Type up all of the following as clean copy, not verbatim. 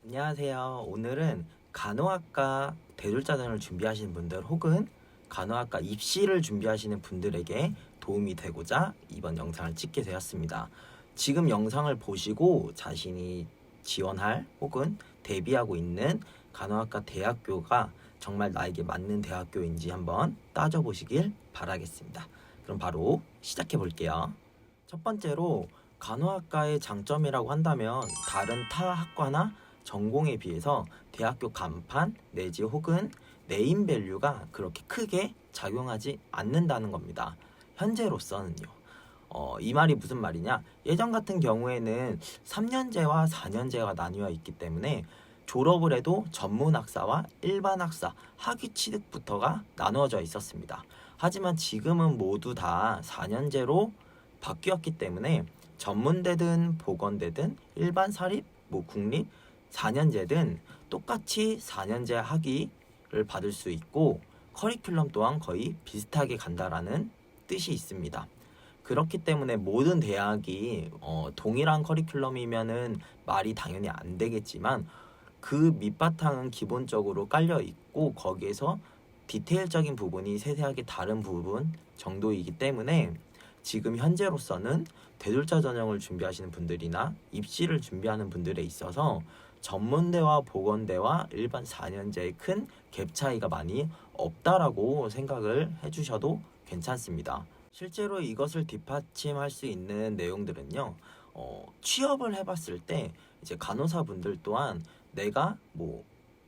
안녕하세요. 오늘은 간호학과 대졸자전을 준비하시는 분들 혹은 간호학과 입시를 준비하시는 분들에게 도움이 되고자 이번 영상을 찍게 되었습니다. 지금 영상을 보시고 자신이 지원할 혹은 대비하고 있는 간호학과 대학교가 정말 나에게 맞는 대학교인지 한번 따져보시길 바라겠습니다. 그럼 바로 시작해 볼게요. 첫 번째로 간호학과의 장점이라고 한다면 다른 타 학과나 전공에 비해서 대학교 간판 내지 혹은 네임밸류가 그렇게 크게 작용하지 않는다는 겁니다. 현재로서는요. 이 말이 무슨 말이냐? 예전 같은 경우에는 3년제와 4년제가 나뉘어 있기 때문에 졸업을 해도 전문 학사와 일반 학사, 학위 취득부터가 나누어져 있었습니다. 하지만 지금은 모두 다 4년제로 바뀌었기 때문에 전문대든 보건대든 일반 사립, 국립 4년제든 똑같이 4년제 학위를 받을 수 있고 커리큘럼 또한 거의 비슷하게 간다라는 뜻이 있습니다. 그렇기 때문에 모든 대학이 동일한 커리큘럼이면은 말이 당연히 안 되겠지만 그 밑바탕은 기본적으로 깔려 있고 거기에서 디테일적인 부분이 세세하게 다른 부분 정도이기 때문에 지금 현재로서는 대졸자 전형을 준비하시는 분들이나 입시를 준비하는 분들에 있어서 전문대와 보건대와 일반 4년제의 큰 갭 차이가 많이 없다라고 생각을 해주셔도 괜찮습니다. 실제로 이것을 뒷받침할 수 있는 내용들은요, 취업을 해봤을 때 이제 간호사분들 또한 내가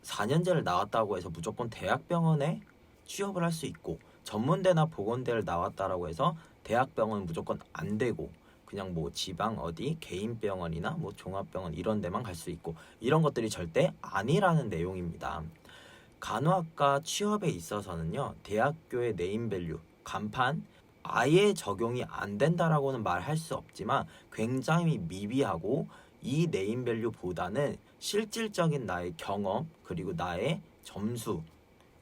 4년제를 나왔다고 해서 무조건 대학병원에 취업을 할 수 있고 전문대나 보건대를 나왔다라고 해서 대학병원 무조건 안 되고 그냥 지방 어디 개인 병원이나 종합병원 이런 데만 갈 수 있고 이런 것들이 절대 아니라는 내용입니다. 간호학과 취업에 있어서는요, 대학교의 네임밸류, 간판 아예 적용이 안 된다라고는 말할 수 없지만 굉장히 미비하고 이 네임밸류보다는 실질적인 나의 경험 그리고 나의 점수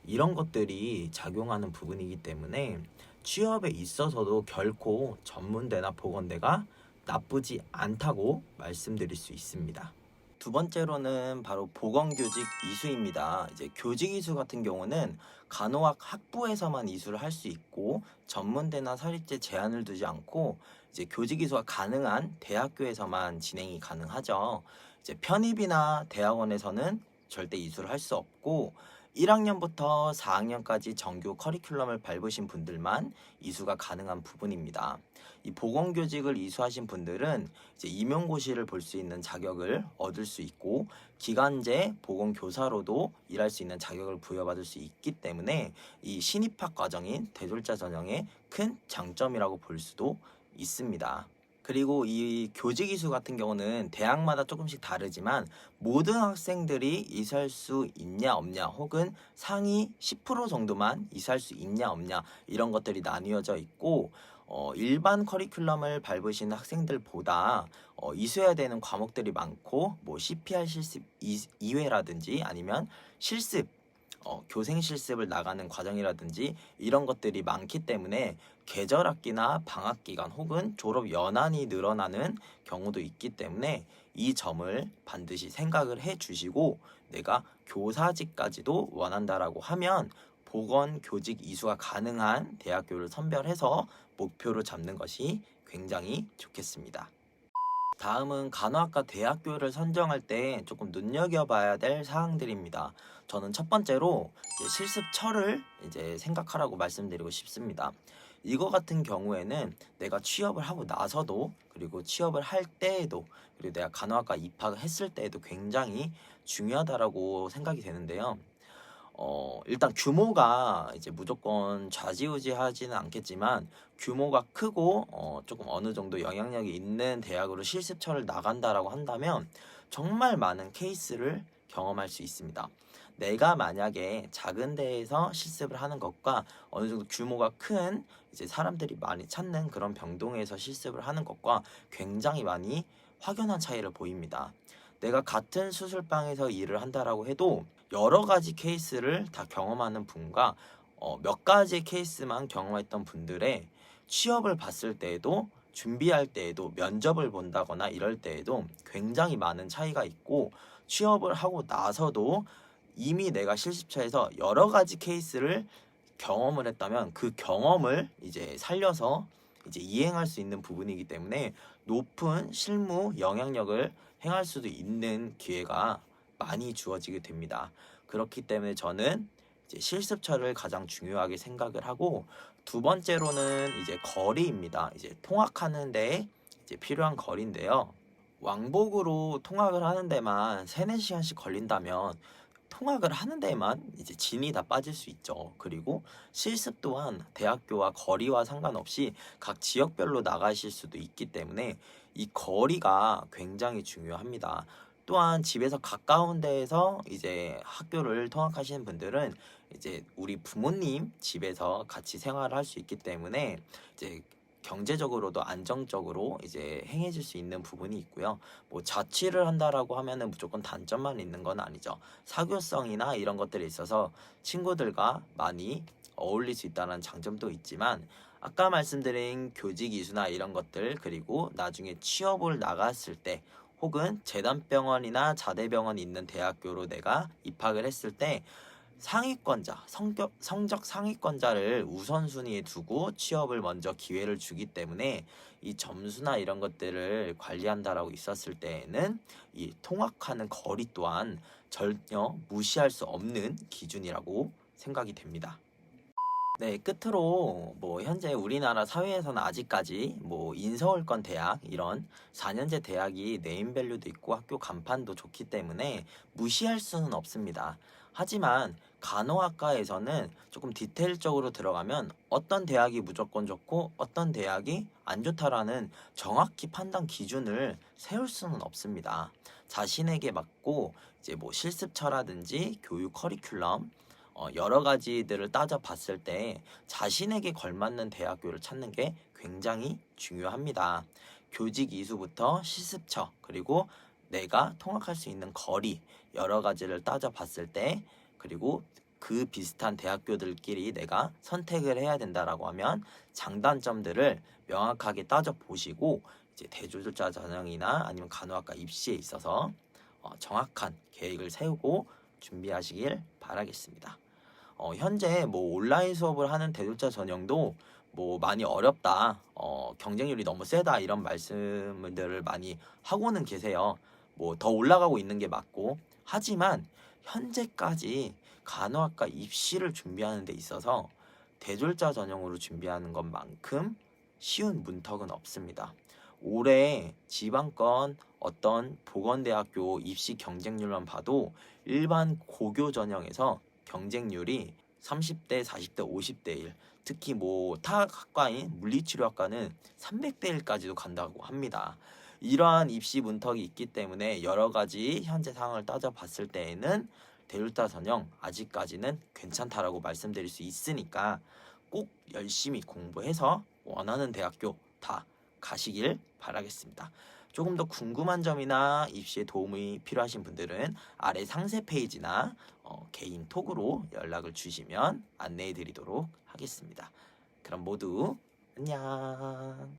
이런 것들이 작용하는 부분이기 때문에 취업에 있어서도 결코 전문대나 보건대가 나쁘지 않다고 말씀드릴 수 있습니다. 두 번째로는 바로 보건교직 이수입니다. 이제 교직 이수 같은 경우는 간호학 학부에서만 이수를 할 수 있고 전문대나 사립제 제한을 두지 않고 이제 교직 이수가 가능한 대학교에서만 진행이 가능하죠. 이제 편입이나 대학원에서는 절대 이수를 할 수 없고 1학년부터 4학년까지 정규 커리큘럼을 밟으신 분들만 이수가 가능한 부분입니다. 이 보건교직을 이수하신 분들은 이제 임용고시를 볼 수 있는 자격을 얻을 수 있고 기간제 보건교사로도 일할 수 있는 자격을 부여받을 수 있기 때문에 이 신입학 과정인 대졸자 전형의 큰 장점이라고 볼 수도 있습니다. 그리고 이 교직 이수 같은 경우는 대학마다 조금씩 다르지만 모든 학생들이 이수할 수 있냐 없냐 혹은 상위 10% 정도만 이수할 수 있냐 없냐 이런 것들이 나뉘어져 있고 일반 커리큘럼을 밟으시는 학생들보다 이수해야 되는 과목들이 많고 CPR 실습 2회라든지 아니면 실습 교생 실습을 나가는 과정이라든지 이런 것들이 많기 때문에 계절학기나 방학기간 혹은 졸업 연한이 늘어나는 경우도 있기 때문에 이 점을 반드시 생각을 해 주시고 내가 교사직까지도 원한다라고 하면 보건 교직 이수가 가능한 대학교를 선별해서 목표로 잡는 것이 굉장히 좋겠습니다. 다음은 간호학과 대학교를 선정할 때 조금 눈여겨봐야 될 사항들입니다. 저는 첫 번째로 실습철을 이제 생각하라고 말씀드리고 싶습니다. 이거 같은 경우에는 내가 취업을 하고 나서도 그리고 취업을 할 때에도 그리고 내가 간호학과 입학을 했을 때에도 굉장히 중요하다라고 생각이 되는데요. 일단 규모가 이제 무조건 좌지우지하지는 않겠지만 규모가 크고 조금 어느 정도 영향력이 있는 대학으로 실습처를 나간다라고 한다면 정말 많은 케이스를 경험할 수 있습니다. 내가 만약에 작은 데에서 실습을 하는 것과 어느 정도 규모가 큰 이제 사람들이 많이 찾는 그런 병동에서 실습을 하는 것과 굉장히 많이 확연한 차이를 보입니다. 내가 같은 수술방에서 일을 한다라고 해도 여러 가지 케이스를 다 경험하는 분과 몇 가지 케이스만 경험했던 분들의 취업을 봤을 때에도 준비할 때에도 면접을 본다거나 이럴 때에도 굉장히 많은 차이가 있고 취업을 하고 나서도 이미 내가 실습처에서 여러 가지 케이스를 경험을 했다면 그 경험을 이제 살려서 이제 이행할 수 있는 부분이기 때문에 높은 실무 영향력을 행할 수도 있는 기회가 많이 주어지게 됩니다. 그렇기 때문에 저는 이제 실습처를 가장 중요하게 생각을 하고, 두 번째로는 이제 거리입니다. 이제 통학하는데 이제 필요한 거리인데요. 왕복으로 통학을 하는 데만 3, 4시간씩 걸린다면 통학을 하는 데에만 이제 진이 다 빠질 수 있죠. 그리고 실습 또한 대학교와 거리와 상관없이 각 지역별로 나가실 수도 있기 때문에 이 거리가 굉장히 중요합니다. 또한 집에서 가까운 데에서 이제 학교를 통학하시는 분들은 이제 우리 부모님 집에서 같이 생활을 할 수 있기 때문에 이제 경제적으로도 안정적으로 이제 행해질 수 있는 부분이 있고요. 뭐 자취를 한다라고 하면은 무조건 단점만 있는 건 아니죠. 사교성이나 이런 것들에 있어서 친구들과 많이 어울릴 수 있다는 장점도 있지만, 아까 말씀드린 교직 이수나 이런 것들, 그리고 나중에 취업을 나갔을 때 혹은 재단병원이나 자대병원이 있는 대학교로 내가 입학을 했을 때 상위권자, 성적 상위권자를 우선순위에 두고 취업을 먼저 기회를 주기 때문에 이 점수나 이런 것들을 관리한다라고 있었을 때에는 이 통학하는 거리 또한 전혀 무시할 수 없는 기준이라고 생각이 됩니다. 네, 끝으로 뭐 현재 우리나라 사회에서는 아직까지 뭐 인서울권 대학 이런 4년제 대학이 네임밸류도 있고 학교 간판도 좋기 때문에 무시할 수는 없습니다. 하지만 간호학과에서는 조금 디테일적으로 들어가면 어떤 대학이 무조건 좋고 어떤 대학이 안 좋다라는 정확히 판단 기준을 세울 수는 없습니다. 자신에게 맞고 이제 뭐 실습처라든지 교육 커리큘럼 여러 가지들을 따져봤을 때 자신에게 걸맞는 대학교를 찾는 게 굉장히 중요합니다. 교직 이수부터 실습처, 그리고 내가 통학할 수 있는 거리, 여러 가지를 따져봤을 때, 그리고 그 비슷한 대학교들끼리 내가 선택을 해야 된다라고 하면 장단점들을 명확하게 따져보시고 이제 대졸자 전형이나 아니면 간호학과 입시에 있어서 정확한 계획을 세우고 준비하시길 바라겠습니다. 현재 뭐 온라인 수업을 하는 대졸자 전형도 뭐 많이 어렵다, 경쟁률이 너무 세다 이런 말씀들을 많이 하고는 계세요. 뭐 더 올라가고 있는 게 맞고, 하지만 현재까지 간호학과 입시를 준비하는 데 있어서 대졸자 전형으로 준비하는 것만큼 쉬운 문턱은 없습니다. 올해 지방권 어떤 보건대학교 입시 경쟁률만 봐도 일반 고교 전형에서 경쟁률이 30대, 40대, 50대 1, 특히 뭐 타학과인 물리치료학과는 300대 1까지도 간다고 합니다. 이러한 입시 문턱이 있기 때문에 여러 가지 현재 상황을 따져봤을 때에는 대졸자 전형 아직까지는 괜찮다라고 말씀드릴 수 있으니까 꼭 열심히 공부해서 원하는 대학교 다 가시길 바라겠습니다. 조금 더 궁금한 점이나 입시에 도움이 필요하신 분들은 아래 상세 페이지나 개인 톡으로 연락을 주시면 안내해 드리도록 하겠습니다. 그럼 모두 안녕.